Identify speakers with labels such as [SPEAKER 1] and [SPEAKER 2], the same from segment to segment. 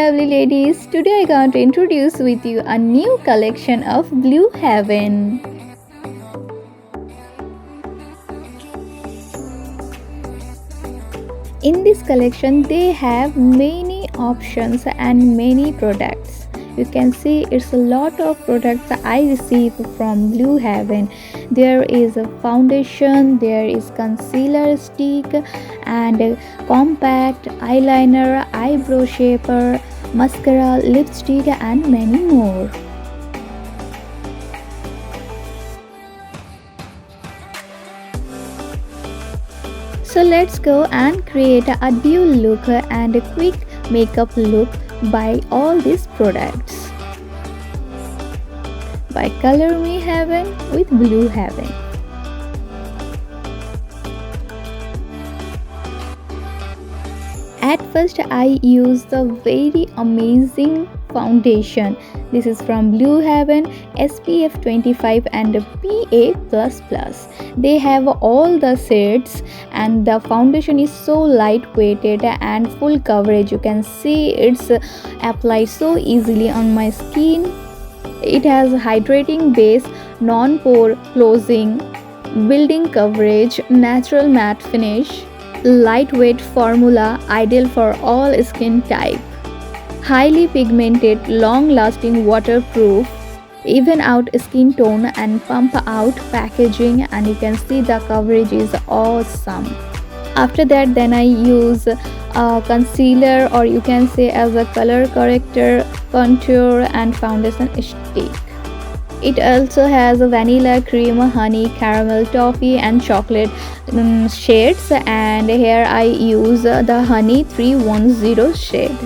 [SPEAKER 1] lovely ladies, today I going to introduce with you a new collection of Blue Heaven. In this collection they have many options and many products. You can see it's a lot of products I receive from Blue Heaven. There is a foundation, there is concealer stick and compact eyeliner, eyebrow shaper, mascara, lipstick and many more. So let's go and create a dual look and a quick makeup look by all these products. By Color Me Heaven with Blue Heaven. At first I use the very amazing foundation. This is from Blue Heaven, SPF 25 and PA++. They have all the shades and the foundation is so lightweighted and full coverage. You can see it's applied so easily on my skin. It has hydrating base, non-pore closing, building coverage, natural matte finish, lightweight formula, ideal for all skin type, highly pigmented, long-lasting, waterproof, even out skin tone and pump out packaging, and you can see the coverage is awesome. After that then I use a concealer, or you can say as a color corrector, contour and foundation stick. It also has a vanilla, cream, honey, caramel, toffee and chocolate shades, and here I use the honey 310 shade.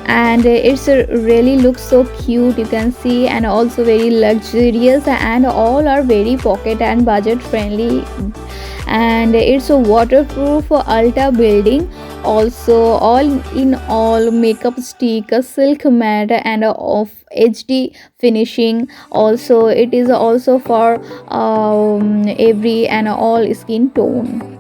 [SPEAKER 1] And it's really looks so cute, you can see, and also very luxurious, and all are very pocket and budget friendly, and it's a waterproof ultra building, also all in all makeup stick, silk matte and of HD finishing. Also it is also for every and all skin tone.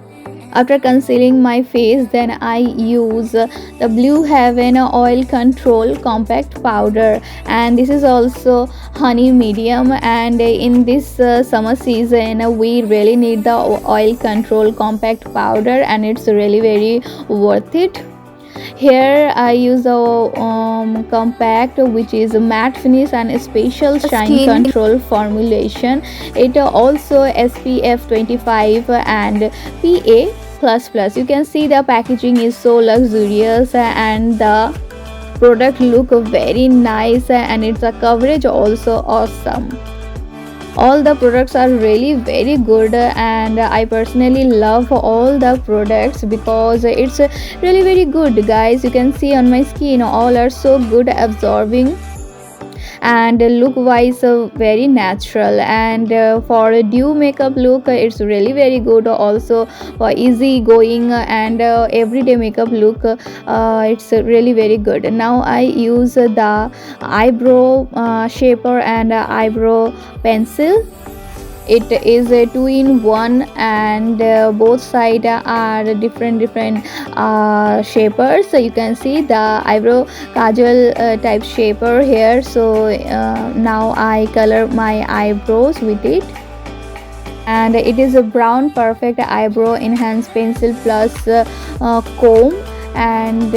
[SPEAKER 1] After concealing my face, then I use the Blue Heaven Oil Control Compact Powder, and this is also honey medium, and in this summer season we really need the oil control compact powder, and it's really very worth it. Here I use the compact, which is a matte finish and a special shine control formulation. It also SPF 25 and PA++. You can see the packaging is so luxurious and the product look very nice, and it's a coverage also awesome. All the products are really very good, and I personally love all the products because it's really very good, guys. You can see on my skin all are so good absorbing and look wise very natural, and for a dew makeup look it's really very good. Also for easy going and everyday makeup look, it's really very good. Now I use the eyebrow shaper and eyebrow pencil. It is a 2-in-1, and both sides are different shapers. So you can see the eyebrow kajal type shaper here. So now I color my eyebrows with it, and it is a brown perfect eyebrow enhanced pencil plus comb, and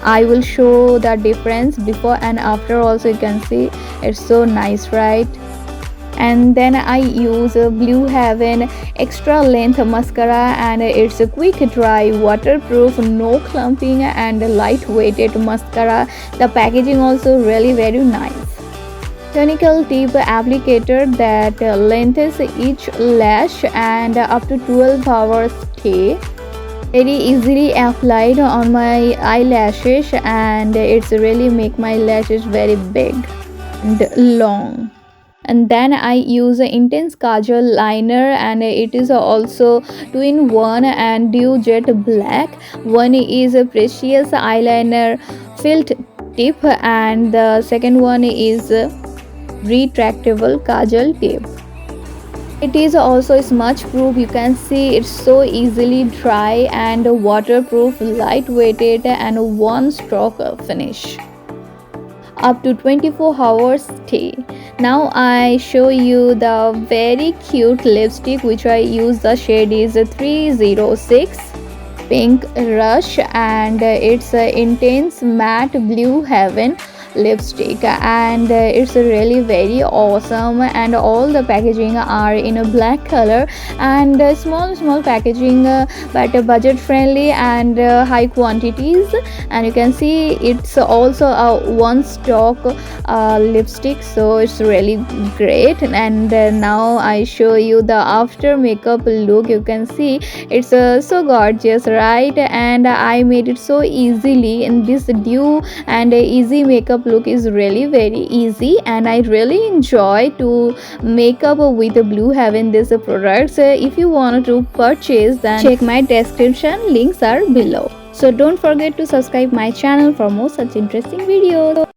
[SPEAKER 1] I will show the difference before and after. Also you can see it's so nice, right? And then I use Blue Heaven extra length mascara, and it's a quick dry, waterproof, no clumping and lightweighted mascara. The packaging also really very nice. Tonical tip applicator that lengthens each lash and up to 12 hours stay. Very easily applied on my eyelashes, and it's really make my lashes very big and long. And then I use an intense kajal liner, and it is also 2-in-1 and dew jet black. One is a precious eyeliner felt tip, and the second one is retractable kajal tip. It is also smudge proof. You can see it's so easily dry and waterproof, lightweighted, and one stroke finish. Up to 24 hours stay. Now I show you the very cute lipstick which I use. The shade is 306 Pink Rush, and it's a intense matte blue heaven lipstick, and it's really very awesome, and all the packaging are in a black color, and small packaging, but budget friendly and high quantities. And you can see it's also a one stock lipstick, so it's really great. And now I show you the after makeup look. You can see it's so gorgeous, right? And I made it so easily, and this dew and easy makeup look is really very easy, and I really enjoy to make up with Blue Heaven this products. If you want to purchase, then check my description, links are below. So don't forget to subscribe my channel for more such interesting videos.